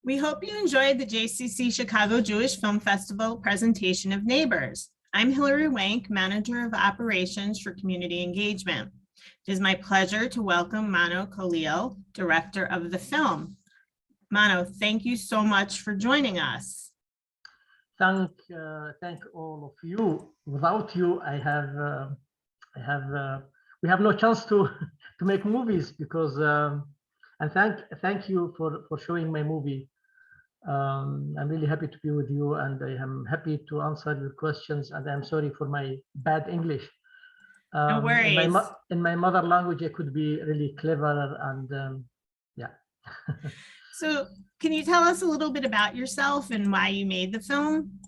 We hope you enjoyed the JCC Chicago Jewish Film Festival presentation of Neighbors. I'm Hilary Wank, Manager of Operations for Community Engagement. It is my pleasure to welcome Mano Khalil, Director of the film. Mano, thank you so much for joining us. Thank all of you. Without you, we have no chance to make movies because and thank you for showing my movie. I'm really happy to be with you, and I am happy to answer your questions. And I'm sorry for my bad English. No worries. In my mother language, I could be really clever and yeah. So, can you tell us a little bit about yourself and why you made the film?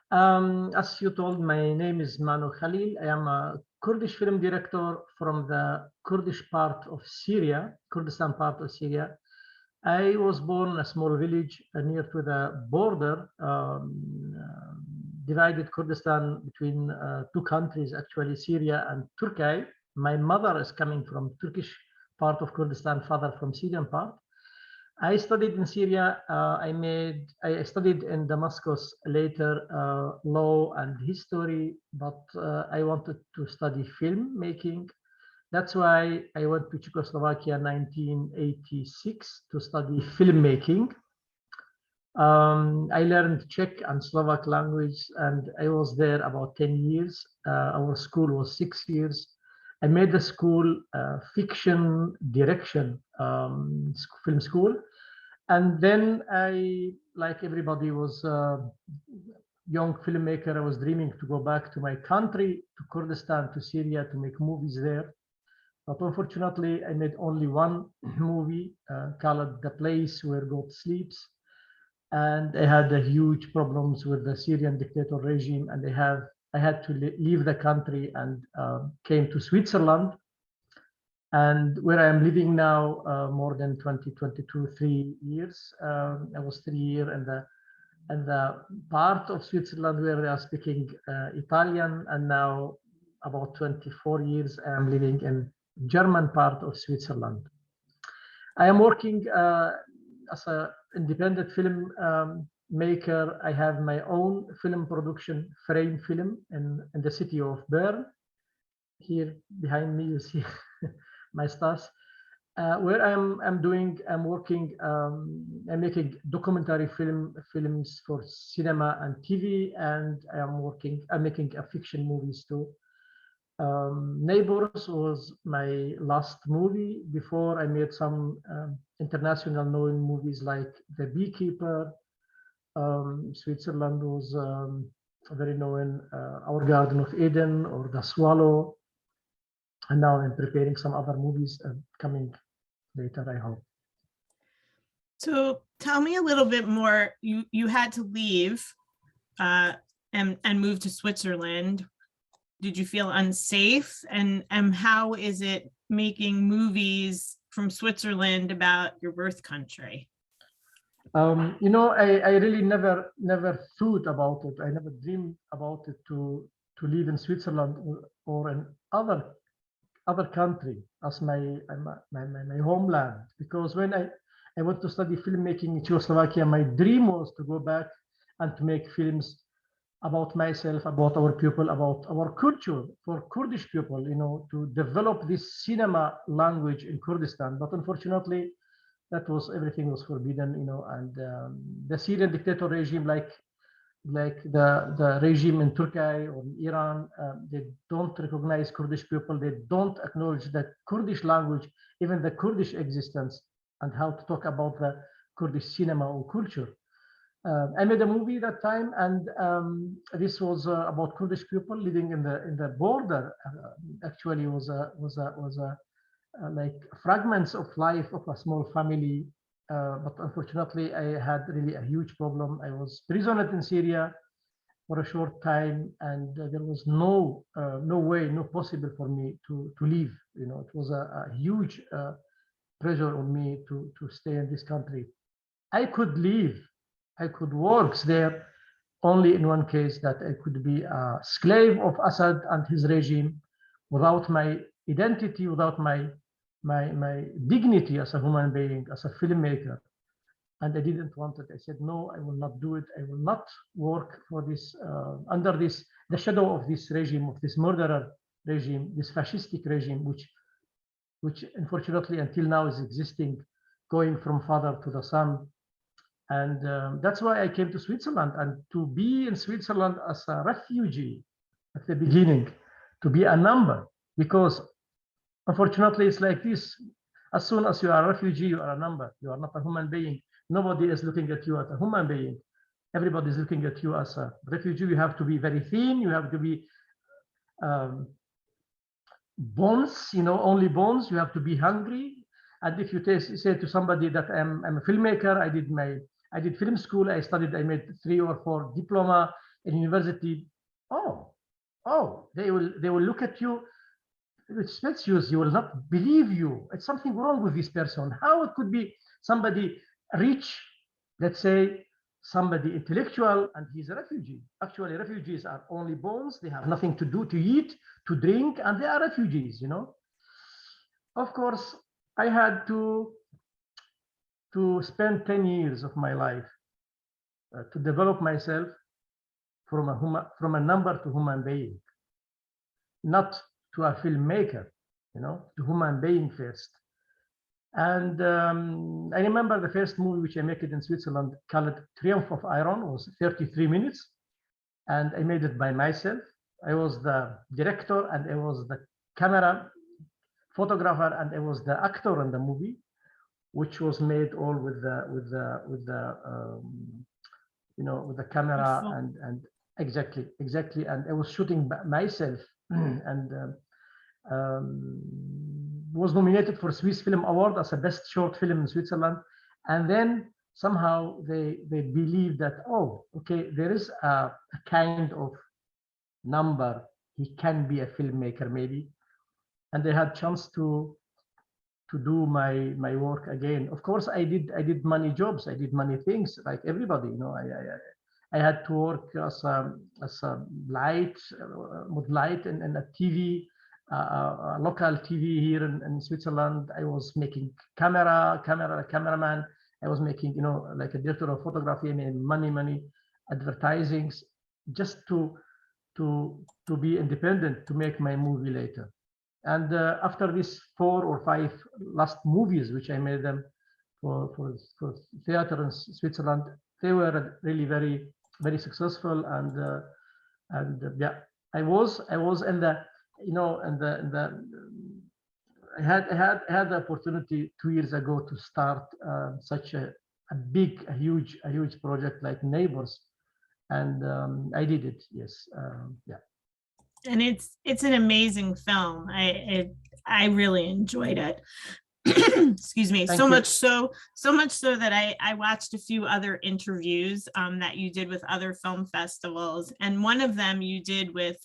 As you told, my name is Mano Khalil. I am a Kurdish film director from the Kurdish part of Syria, Kurdistan part of Syria. I was born in a small village near to the border, divided Kurdistan between two countries, actually Syria and Turkey. My mother is coming from Turkish part of Kurdistan, father from Syrian part. I studied in Syria. I studied in Damascus later law and history, but I wanted to study filmmaking. That's why I went to Czechoslovakia in 1986 to study filmmaking. I learned Czech and Slovak language, and I was there about 10 years. Our school was 6 years. I made the school fiction direction film school. And then I, like everybody, was a young filmmaker. I was dreaming to go back to my country, to Kurdistan, to Syria, to make movies there. But unfortunately, I made only one movie called The Place Where God Sleeps. And I had huge problems with the Syrian dictator regime, and I had to leave the country and came to Switzerland. And where I am living now, more than 3 years. I was 3 years in the part of Switzerland where I was speaking Italian, and now about 24 years I am living in German part of Switzerland. I am working as an independent film maker. I have my own film production, Frame Film, in the city of Bern. Here behind me you see my stars. Where I'm working, I'm making documentary films for cinema and TV, and I'm making a fiction movies too. Neighbours was my last movie. Before I made some international known movies like The Beekeeper. Switzerland was very known, Our Garden of Eden or The Swallow. And now I'm preparing some other movies coming later, I hope. So tell me a little bit more. You had to leave and move to Switzerland. Did you feel unsafe? And how is it making movies from Switzerland about your birth country? You know, I really never thought about it. I never dreamed about it to live in Switzerland or in other country as my homeland, because when I went to study filmmaking in Czechoslovakia, my dream was to go back and to make films about myself, about our people, about our culture for Kurdish people, you know, to develop this cinema language in Kurdistan. But unfortunately, everything was forbidden, you know, and the Syrian dictator regime, like the regime in Turkey or in Iran, they don't recognize Kurdish people. They don't acknowledge the Kurdish language, even the Kurdish existence, and how to talk about the Kurdish cinema or culture. I made a movie that time, and this was about Kurdish people living in the border. Actually, was like fragments of life of a small family. But unfortunately, I had really a huge problem. I was prisoner in Syria for a short time, and there was no way, no possible for me to leave. You know, it was a huge pressure on me to stay in this country. I could leave, I could work there, only in one case, that I could be a slave of Assad and his regime, without my identity, without my dignity as a human being, as a filmmaker. and I didn't want it. I said, no, I will not do it. I will not work for this, under the shadow of this regime, of this murderer regime, this fascistic regime, which unfortunately until now is existing, going from father to the son. And that's why I came to Switzerland. And to be in Switzerland as a refugee at the beginning, to be a number, because unfortunately it's like this. As soon as you are a refugee, you are a number. You are not a human being. Nobody is looking at you as a human being. Everybody is looking at you as a refugee. You have to be very thin. You have to be bones, only bones. You have to be hungry. And if you say to somebody that I'm a filmmaker, I did film school, I made 3 or 4 diploma in university. Oh, they will look at you with species. You will not believe you. It's something wrong with this person. How it could be somebody rich, let's say somebody intellectual, and he's a refugee. Actually, refugees are only bones. They have nothing to do, to eat, to drink, and they are refugees, Of course, I had to spend 10 years of my life to develop myself from a number to human being, not to a filmmaker, to human being first. And I remember the first movie which I made in Switzerland, called Triumph of Iron, was 33 minutes, and I made it by myself. I was the director, and I was the camera photographer, and I was the actor in the movie, which was made all with the camera and exactly. And I was shooting myself, and was nominated for Swiss Film Award as a best short film in Switzerland. And then somehow they believe that, oh, okay, there is a kind of number, he can be a filmmaker maybe. And they had chance to do my work again. Of course, I did many jobs, I did many things like everybody. I had to work as a light, with light and a TV, a local TV here in Switzerland. I was making cameraman. I was making, like a director of photography. I made many advertisings just to be independent, to make my movie later. And after these 4 or 5 last movies, which I made them for theater in Switzerland, they were really very successful. And yeah, I was in the, I had the opportunity 2 years ago to start such a huge project like Neighbours, and I did it. Yes, yeah. And it's an amazing film. I really enjoyed it. Excuse me. So much so that I watched a few other interviews that you did with other film festivals, and one of them you did with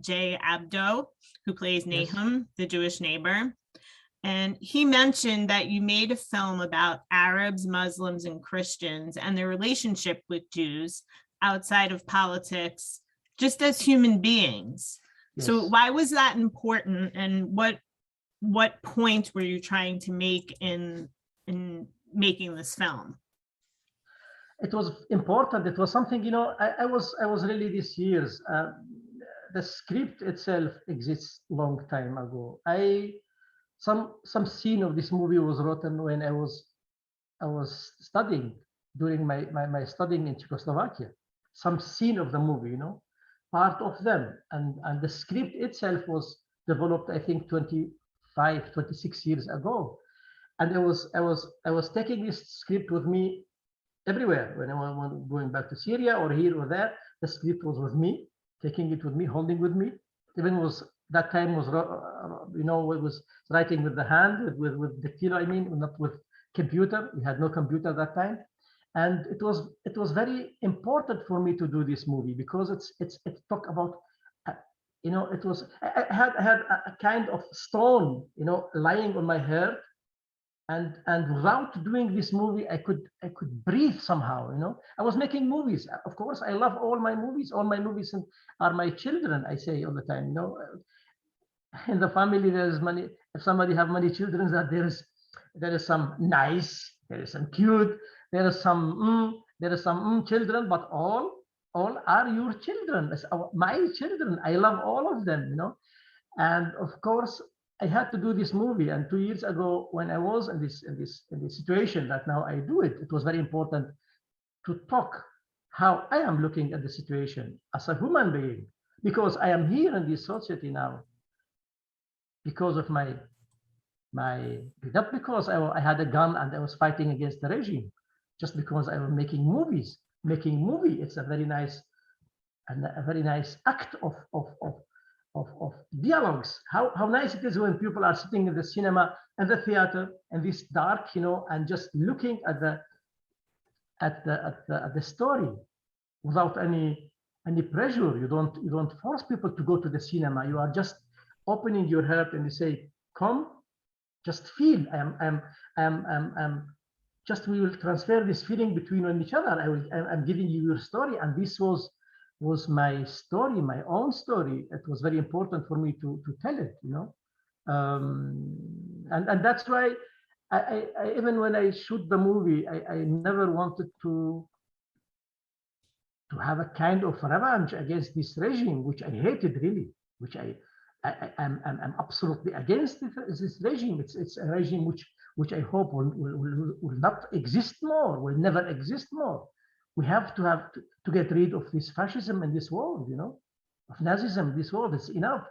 Jay Abdo, who plays Nahum, the Jewish neighbor. And he mentioned that you made a film about Arabs, Muslims, and Christians and their relationship with Jews outside of politics, just as human beings. Yes. So why was that important, and what point were you trying to make in making this film? It was important. It was something, I was really these years. The script itself exists long time ago. Some scene of this movie was written when I was studying, during my studying in Czechoslovakia. Some scene of the movie, part of them, and the script itself was developed, I think, 26 years ago. And I was taking this script with me everywhere. When I was going back to Syria or here or there, the script was with me, taking it with me, holding with me. Even that time was, it was writing with the hand, with the kilo, not with computer. We had no computer at that time. And it was very important for me to do this movie, because it's talk about, it was, I had a kind of stone, lying on my heart, and without doing this movie, I could breathe somehow. I was making movies. Of course, I love all my movies. All my movies are my children. I say all the time, in the family there is many. If somebody have many children, that there is some nice, there is some cute, There are some children, but all are your children. It's my children. I love all of them, you know. And of course, I had to do this movie. And 2 years ago, when I was in this situation that now I do it, it was very important to talk how I am looking at the situation as a human being, because I am here in this society now because of my not because I had a gun and I was fighting against the regime, just because I was making movies. Making movie, it's a very nice act of dialogues. How nice it is when people are sitting in the cinema and the theater and this dark, you know, and just looking at the story without any pressure. You don't force people to go to the cinema. You are just opening your heart and you say, come, just feel. Just we will transfer this feeling between each other. I'm giving you your story, and this was my story, my own story. It was very important for me to tell it, you know. And that's why I even when I shoot the movie, I never wanted to have a kind of revenge against this regime, which I hated really, which I'm absolutely against this regime. It's a regime which I hope will not exist more, will never exist more. We have to get rid of this fascism in this world, you know, of Nazism in this world. It's enough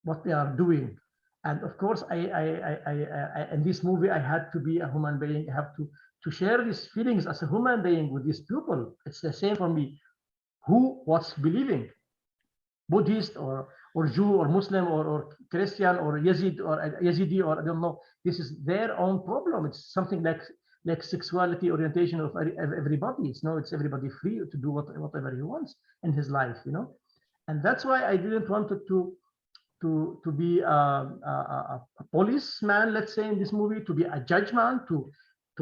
what they are doing. And of course, in this movie, I had to be a human being. I have to share these feelings as a human being with these people. It's the same for me. Who what's believing, Buddhist or Jew or Muslim or Christian or Yazidi or I don't know. This is their own problem. It's something like sexuality orientation of everybody. It's everybody free to do whatever he wants in his life, you know. And that's why I didn't want to be a policeman, let's say, in this movie, to be a judgment, to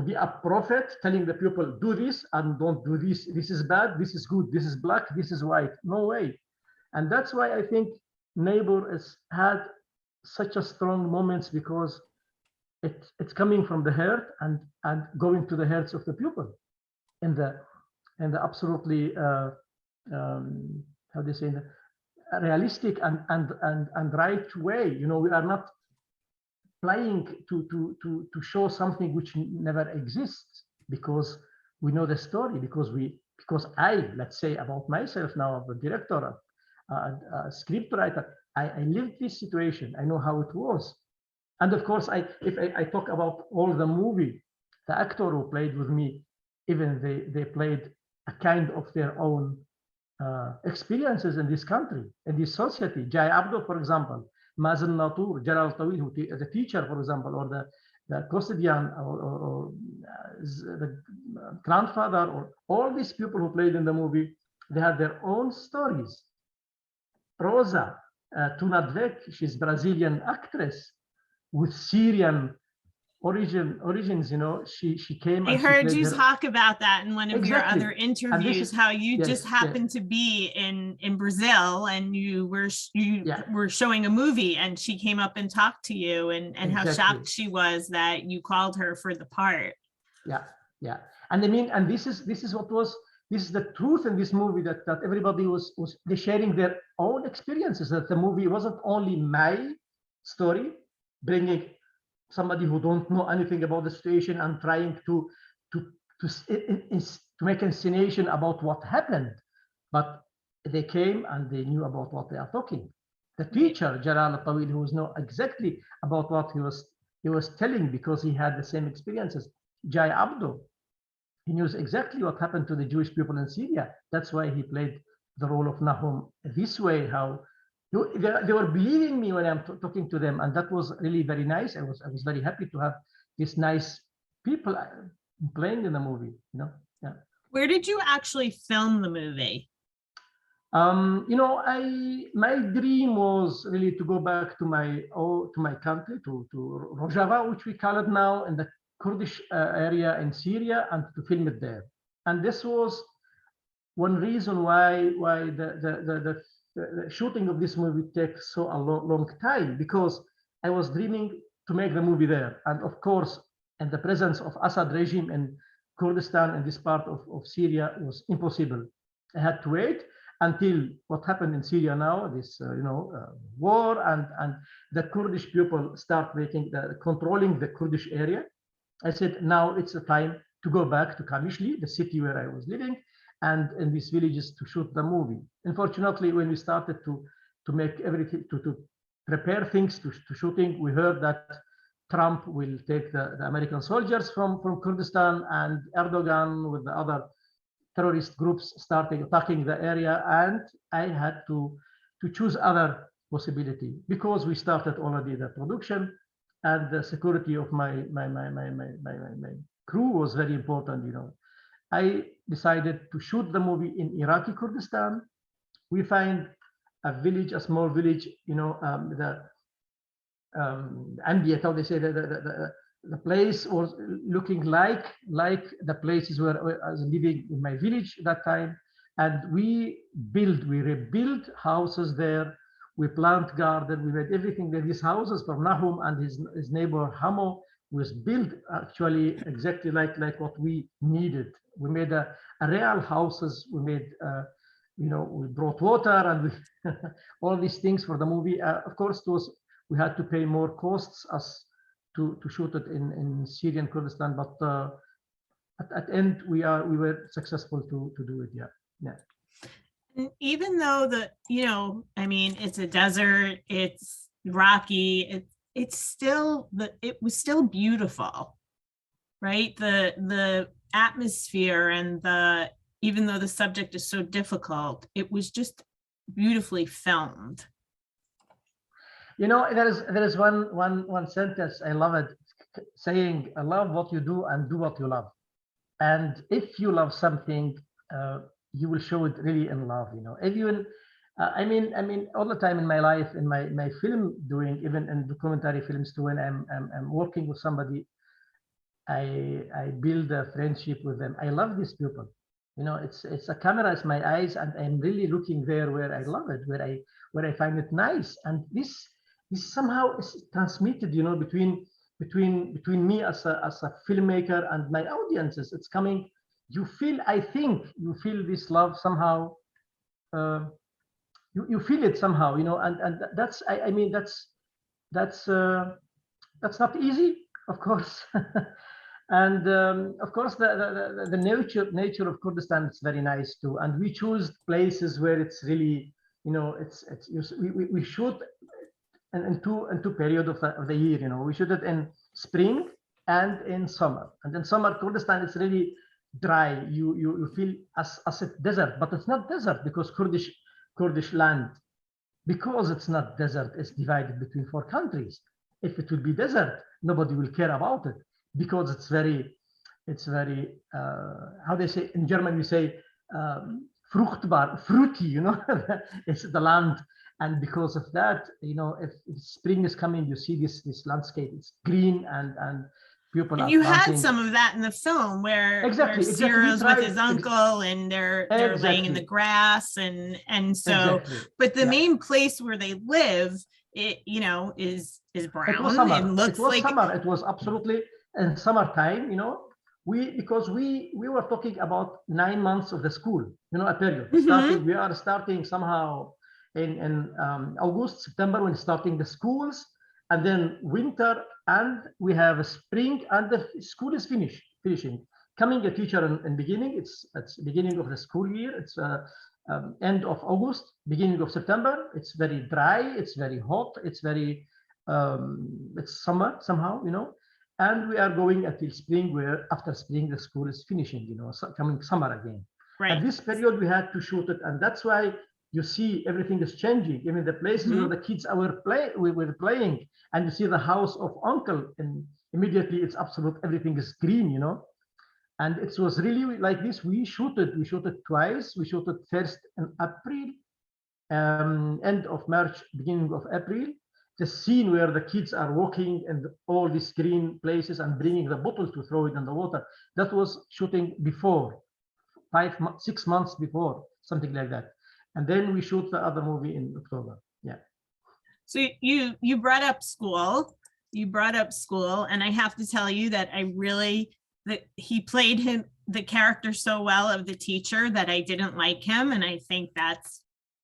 be a prophet telling the people, do this and don't do this. This is bad, this is good, this is black, this is white. No way. And that's why I think Neighbor has had such a strong moments, because it's coming from the heart and going to the hearts of the people in the absolutely how do you say, realistic and right way. You know, we are not trying to show something which never exists, because we know the story, because I, let's say about myself now, I'm a director, a script writer, I lived this situation. I know how it was. And of course, if I talk about all the movie, the actor who played with me, even they played a kind of their own experiences in this country, in this society. Jai Abdo, for example, Mazen Natur, Jalal Tawil, who the teacher, for example, or the custodian, or the grandfather, or all these people who played in the movie, they had their own stories. Rosa Tunadvek, she's Brazilian actress with Syrian origins, you know. She came. I heard you talk about that in one of your other interviews, how you just happened to be in Brazil, and you were showing a movie, and she came up and talked to you, and how shocked she was that you called her for the part. Yeah. And I mean, and this is what was. This is the truth in this movie, that everybody was sharing their own experiences. That the movie wasn't only my story, bringing somebody who don't know anything about the situation and trying to make inscenation about what happened, but they came and they knew about what they are talking. The teacher Jalal Tawil, who knows exactly about what he was telling, because he had the same experiences. Jai Abdo, he knows exactly what happened to the Jewish people in Syria. That's why he played the role of Nahum this way. How they were believing me when I'm talking to them, and that was really very nice. I was very happy to have these nice people playing in the movie. You know, yeah. Where did you actually film the movie? You know, my dream was really to go back to my country, to Rojava, which we call it now, in the Kurdish area in Syria, and to film it there. And this was one reason why the shooting of this movie takes so a long time, because I was dreaming to make the movie there. And of course, in the presence of Assad regime Kurdistan and this part of Syria was impossible. I had to wait until what happened in Syria now, this war, and the Kurdish people start controlling the Kurdish area. I said, now it's the time to go back to Kamishli, the city where I was living, and in these villages to shoot the movie. Unfortunately, when we started to make everything, to prepare things to shooting, we heard that Trump will take the American soldiers from Kurdistan, and Erdogan with the other terrorist groups started attacking the area, and I had to choose other possibility because we started already the production, and the security of my crew was very important. I decided to shoot the movie in Iraqi Kurdistan. We find a village, a small village, the ambient, how they say, the place was looking like the places where I was living in my village that time. And we rebuilt houses there. We plant garden. We made everything there. These houses for Nahum and his neighbor Hamo was built actually exactly like what we needed. We made a real houses. We made, we brought water and we all these things for the movie. Of course, we had to pay more costs as to shoot it in Syrian Kurdistan, but at the end we were successful to do it. Yeah. And even though it's a desert, it's rocky, it was still beautiful, right? The atmosphere and even though the subject is so difficult, it was just beautifully filmed. There is one sentence, I love it, saying, love what you do and do what you love. And if you love something, you will show it really in love. Even I mean all the time in my life, in my film doing, even in documentary films too, when I'm working with somebody, I build a friendship with them. I love these people. It's a camera, it's my eyes, and I'm really looking there where I love it, where I find it nice. And this somehow is transmitted, between me as a filmmaker and my audiences. It's coming. I think you feel this love somehow. You feel it somehow, and that's that's not easy, of course. And of course, the nature of Kurdistan is very nice too. And we choose places where it's really, we shoot in two periods of the year. We shoot it in spring and in summer. And in summer, Kurdistan is really dry. You feel as a desert, but it's not desert because Kurdish land, because it's not desert, it's divided between 4 countries. If it would be desert, nobody will care about it because it's very how they say in German, we say fruchtbar, fruity, it's the land. And because of that, if spring is coming, you see this landscape, it's green and people and are you planting. had some of that in the film where Exactly. with his uncle and they're laying in the grass and so but the main place where they live, it is brown. It was summer. It looks like summer. It was absolutely in summertime. Because we were talking about 9 months of the school, a period. We are starting somehow in August, September, when starting the schools, and then winter, and we have a spring, and the school is finishing. Coming a teacher in beginning, it's beginning of the school year. It's end of August, beginning of September. It's very dry. It's very hot. It's very it's summer somehow, and we are going until spring, where after spring the school is finishing, coming summer again. Right. At this period we had to shoot it, and that's why you see everything is changing. Even the places where the kids we were playing, and you see the house of uncle, and immediately it's absolute, everything is green, And it was really like this. We shoot it twice. We shoot it first in April, end of March, beginning of April. The scene where the kids are walking in all these green places and bringing the bottle to throw it in the water. That was shooting before, 6 months before, something like that. And then we shoot the other movie in October. Yeah. So you brought up school. And I have to tell you that I really he played the character so well of the teacher that I didn't like him. And I think that's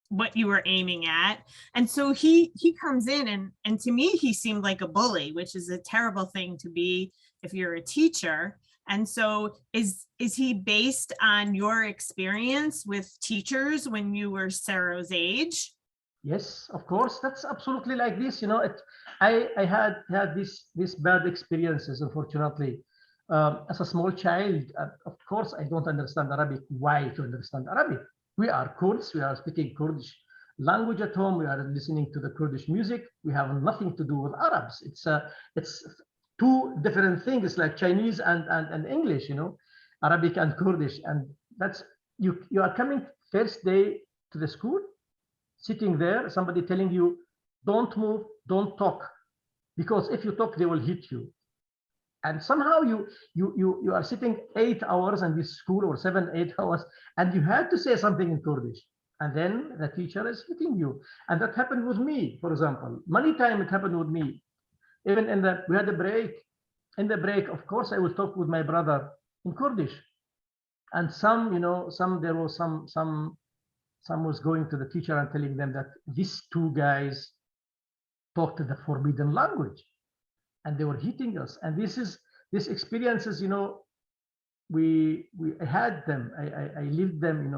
what you were aiming at. And so he comes in and to me, he seemed like a bully, which is a terrible thing to be if you're a teacher. And so is he based on your experience with teachers when you were Sarah's age? Yes, of course. That's absolutely like this. I had these bad experiences, unfortunately. As a small child, of course, I don't understand Arabic. Why to understand Arabic? We are Kurds. We are speaking Kurdish language at home. We are listening to the Kurdish music. We have nothing to do with Arabs. It's two different things, like Chinese and English. Arabic and Kurdish. And that's you are coming first day to the school, sitting there, somebody telling you, don't move, don't talk, because if you talk, they will hit you. And somehow you are sitting 8 hours in this school, or 7-8 hours, and you had to say something in Kurdish, and then the teacher is hitting you. And that happened with me, for example. Many times it happened with me. Even we had a break. In the break, of course, I will talk with my brother in Kurdish, and there was some was going to the teacher and telling them that these two guys talked the forbidden language, and they were hitting us. And these experiences, we had them. I lived them,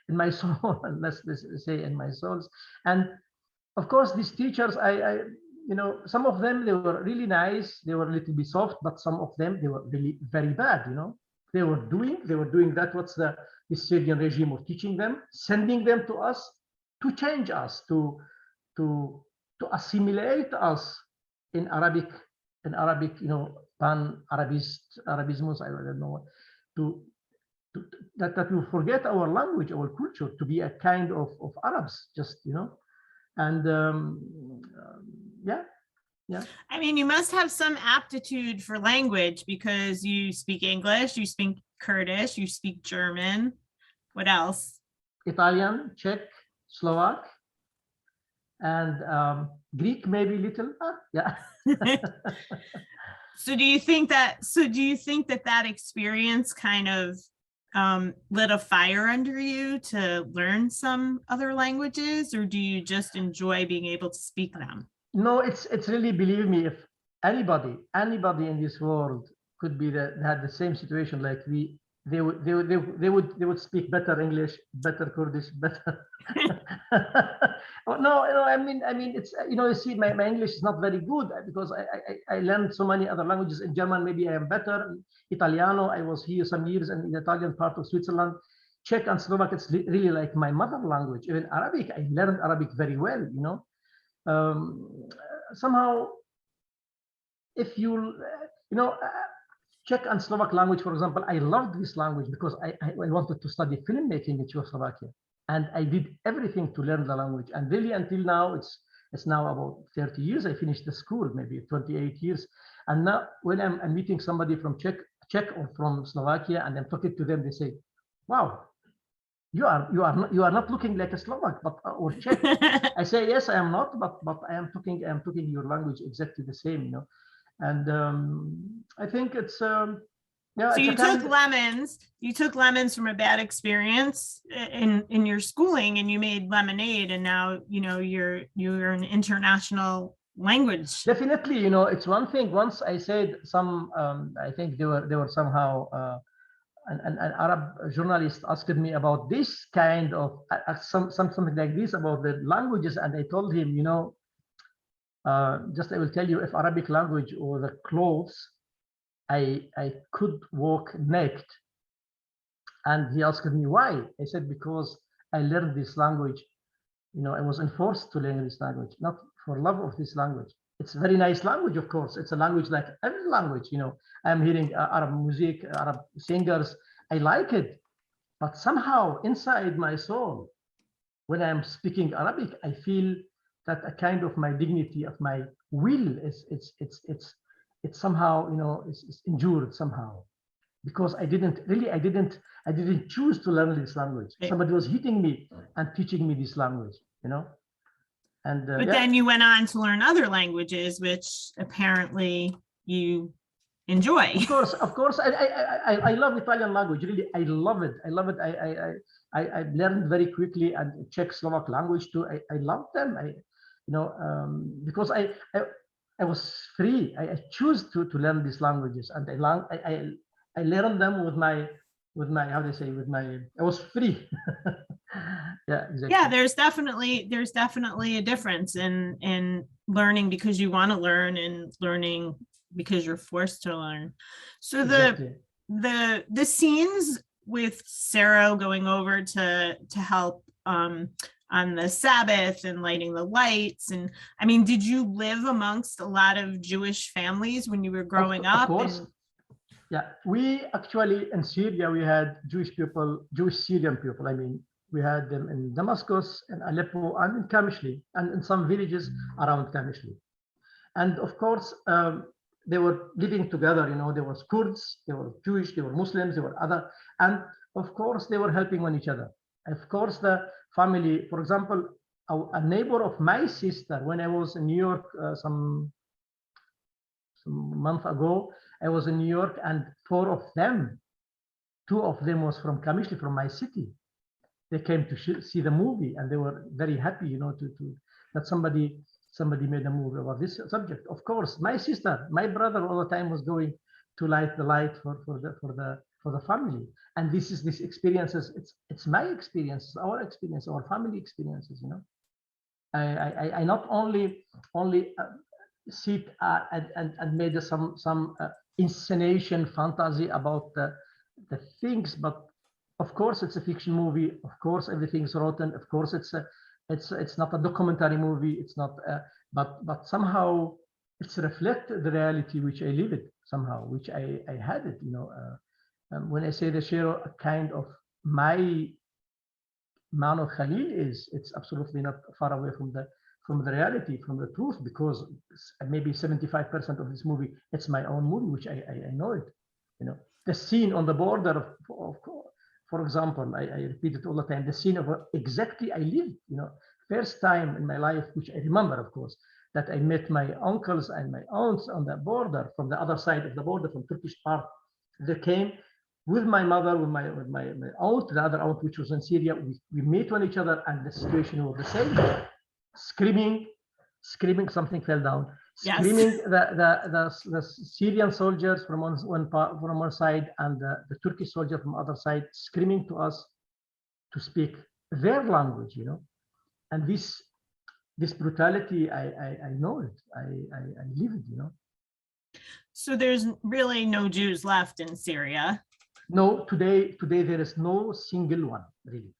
in my soul, and let's say in my souls. And of course, these teachers, some of them, they were really nice. They were a little bit soft, but some of them, they were really very bad. They were doing that. What's the Syrian regime of teaching them, sending them to us to change us, to assimilate us in Arabic, pan-Arabismus, I don't know, that we forget our language, our culture, to be a kind of Arabs, just, and yeah. I mean, you must have some aptitude for language because you speak English, you speak Kurdish, you speak German. What else? Italian, Czech, Slovak, and Greek, maybe little. Yeah. So do you think that experience kind of lit a fire under you to learn some other languages, or do you just enjoy being able to speak them? No, it's really, believe me, if anybody in this world could had the same situation like we, they would speak better English, better Kurdish, better. Oh, no, I mean, it's, you see, my English is not very good because I learned so many other languages. In German, maybe I am better. Italiano, I was here some years in the Italian part of Switzerland. Czech and Slovak, it's really like my mother language. Even Arabic, I learned Arabic very well, somehow, if Czech and Slovak language, for example, I loved this language because I wanted to study filmmaking in Czechoslovakia, and I did everything to learn the language. And really, until now, it's now about 30 years. I finished the school, maybe 28 years. And now, when I'm meeting somebody from Czech or from Slovakia, and I'm talking to them, they say, "Wow, you are not looking like a Slovak, but or Czech." I say, "Yes, I am not, but I am talking your language exactly the same, And I think it's yeah. So you took lemons from a bad experience in your schooling, and you made lemonade, and now you're an international language. Definitely, it's one thing. Once I said I think they were somehow. An Arab journalist asked me about this kind of something like this about the languages, and I told him, just I will tell you, if Arabic language or the clothes, I could walk naked. And he asked me why. I said, because I learned this language. I was enforced to learn this language, not for love of this language. It's a very nice language, of course. It's a language like every language, I'm hearing Arab music, Arab singers. I like it. But somehow inside my soul, when I'm speaking Arabic, I feel that a kind of my dignity, of my will it's somehow, it's injured somehow, because I didn't choose to learn this language. Somebody was hitting me and teaching me this language, And but then you went on to learn other languages, which apparently you enjoy. Of course, I love Italian language. Really, I love it. I love it. I learned very quickly, and Czech Slovak language too. I love them. Because I was free. I choose to learn these languages, and I learned them with my how do you say, with my, I was free. Yeah, exactly. Yeah, there's definitely a difference in learning because you want to learn and learning because you're forced to learn. So Exactly. the scenes with Sarah going over to help on the Sabbath and lighting the lights, and I mean, did you live amongst a lot of Jewish families when you were growing up? Of course. Yeah, we actually in Syria, we had Jewish people, Jewish Syrian people. I mean, we had them in Damascus and Aleppo and in Kamishli and in some villages around Kamishli. And of course, they were living together. There was Kurds, they were Jewish, they were Muslims, they were other. And of course, they were helping one each other. Of course, the family, for example, a neighbor of my sister, when I was in New York some month ago, I was in New York, and two of them was from Kamishli, from my city. They came to see the movie, and they were very happy, that somebody made a movie about this subject. Of course, my sister, my brother, all the time was going to light the light for the family, and this experiences. It's my experience, our experience, our family experiences. I not only sit and made some inscenation fantasy about the things, but of course it's a fiction movie. Of course everything's written. Of course it's not a documentary movie. It's not, but somehow it's reflect the reality which I live it somehow, which I had it. When I say the share a kind of my Mano Khalil is, it's absolutely not far away from the reality, from the truth, because maybe 75% of this movie, it's my own movie, which I know it. The scene on the border of for example, I repeat it all the time, the scene of exactly I lived, first time in my life, which I remember, of course, that I met my uncles and my aunts on the border, from the other side of the border, from Turkish part. They came with my mother, with my aunt, the other aunt, which was in Syria. We met on each other, and the situation was the same. Screaming, something fell down. Yes. Screaming, the Syrian soldiers from one side, and the Turkish soldier from the other side, screaming to us to speak their language, And this brutality, I know it. I live it, So there's really no Jews left in Syria. No, today there is no single one, really.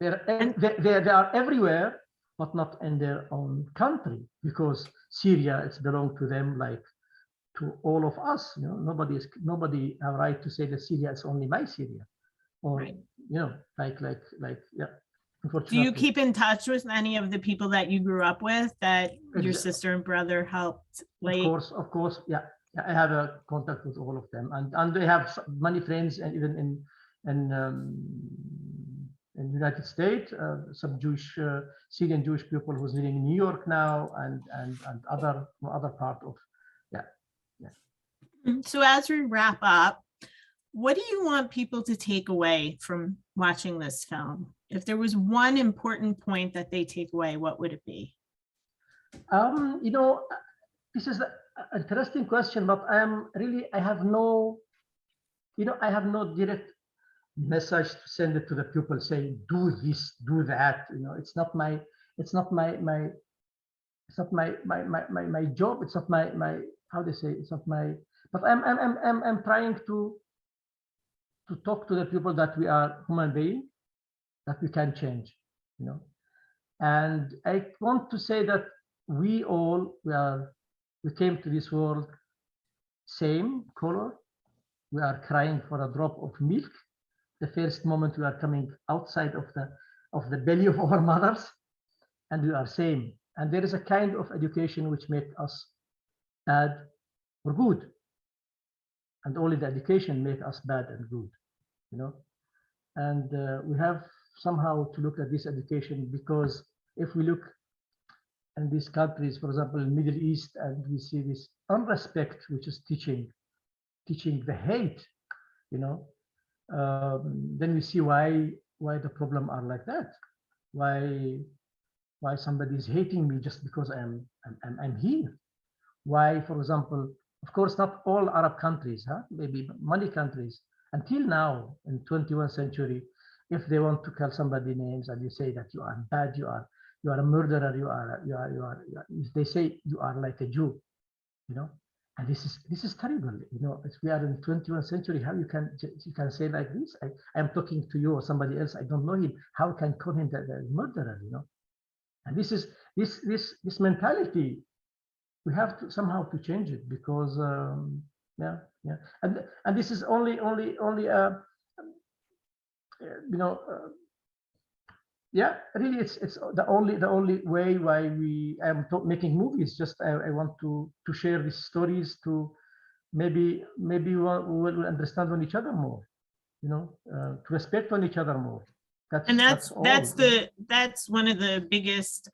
They are everywhere, but not in their own country, because Syria, it's belong to them, like to all of us. Nobody have right to say that Syria is only my Syria, or right. Like yeah. Do you keep in touch with any of the people that you grew up with that your sister and brother helped? Of course, yeah. I have a contact with all of them, and they have many friends, and even in the United States, some Syrian Jewish people who's living in New York now, and other part of, yeah. So as we wrap up, what do you want people to take away from watching this film? If there was one important point that they take away, what would it be? This is an interesting question, but I have no direct message to send it to the people saying, do this, do that. It's not my job. It's not my how they say, it's not my, but I'm trying to talk to the people that we are human beings, that we can change, and I want to say that we came to this world same color. We are crying for a drop of milk the first moment we are coming outside of the belly of our mothers, and we are same. And there is a kind of education which makes us bad or good, and only the education makes us bad and good, and we have somehow to look at this education, because if we look in these countries, for example, in Middle East, and we see this unrespect which is teaching teaching the hate, you know, then we see why the problem are like that. Why somebody is hating me just because I'm here. Why, for example, of course, not all Arab countries, maybe many countries, until now in 21st century, if they want to call somebody names and you say that you are bad, you are a murderer, they say you are like a Jew, you know, and this is terrible, you know. We are in 21st century. How you can say like this? I'm talking to you or somebody else. I don't know him. How can call him the murderer, you know? And this mentality, we have to somehow to change it, because yeah, and this is only you know, yeah, really, it's the only way why we am making movies. Just I want to share these stories to maybe we will understand on each other more, you know, to respect on each other more. That's all. That's one of the biggest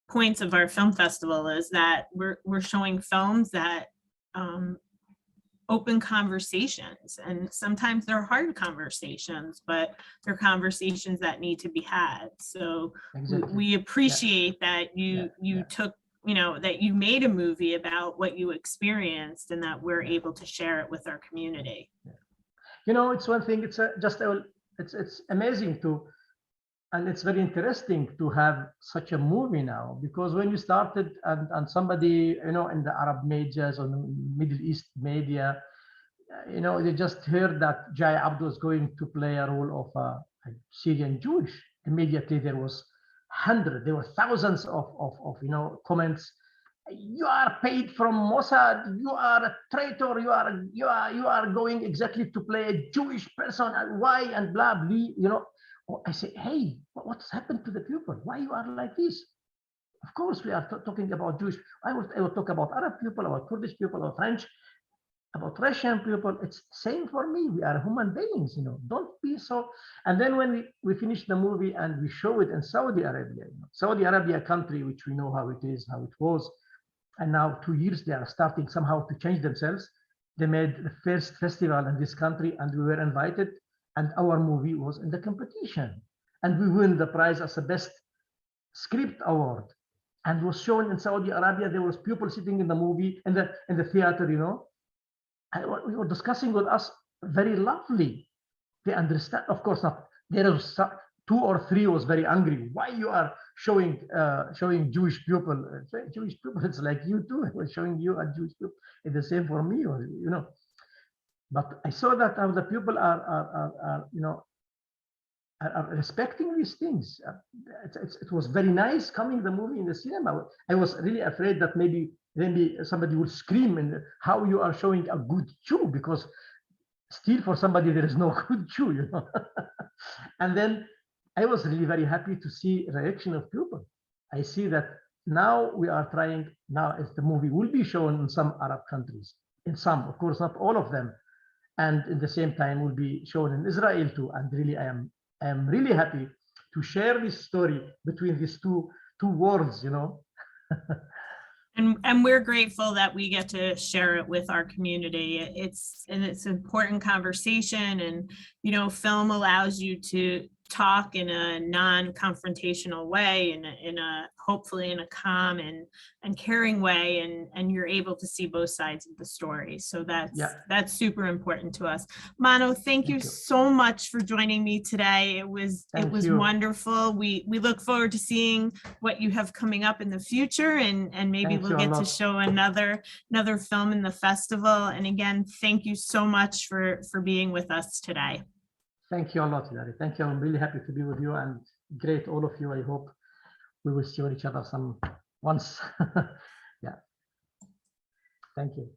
points of our film festival, is that we're showing films that open conversations, and sometimes they're hard conversations, but they're conversations that need to be had. So exactly. We appreciate that you took, you know, that you made a movie about what you experienced, and that we're able to share it with our community. You know, it's one thing, it's amazing to, and it's very interesting to have such a movie now, because when you started and somebody, you know, in the Arab medias or Middle East media, you know, they just heard that Jai Abdu was going to play a role of a Syrian Jewish. Immediately there were thousands of you know, comments. You are paid from Mossad. You are a traitor. You are going exactly to play a Jewish person, and why, and blah blah. You know, I say, hey, what's happened to the people? Why you are like this? Of course, we are talking about Jewish. I will talk about Arab people, about Kurdish people, about French, about Russian people. It's same for me. We are human beings, you know. Don't be so. And then when we finish the movie and we show it in Saudi Arabia, you know, Saudi Arabia, country which we know how it is, how it was, and now 2 years they are starting somehow to change themselves. They made the first festival in this country, and we were invited, and our movie was in the competition, and we won the prize as the best script award, and was shown in Saudi Arabia. There was people sitting in the movie in the theater, you know, and we were discussing with us, very lovely. They understand, of course not. There was 2 or 3 was very angry. Why you are showing Jewish people? Jewish people, it's like you too. I was showing you a Jewish people. It's the same for me, or, you know. But I saw that the people are you know, are respecting these things. It was very nice coming the movie in the cinema. I was really afraid that maybe somebody would scream, and how you are showing a good Jew, because still for somebody there is no good Jew, you know. And then I was really very happy to see reaction of people. I see that now we are trying, now as the movie will be shown in some Arab countries, in some, of course, not all of them, and in the same time will be shown in Israel too. And really, I am really happy to share this story between these two worlds, you know. And we're grateful that we get to share it with our community. It's an important conversation, and, you know, film allows you to talk in a non-confrontational way, in a hopefully in a calm and caring way, and you're able to see both sides of the story. So that's super important to us. Mano, thank you so much for joining me today. It was wonderful. We look forward to seeing what you have coming up in the future, and maybe we'll get to show another film in the festival. And again, thank you so much for being with us today. Thank you a lot, Hilary. Thank you. I'm really happy to be with you, and great, all of you. I hope we will see each other once. Yeah. Thank you.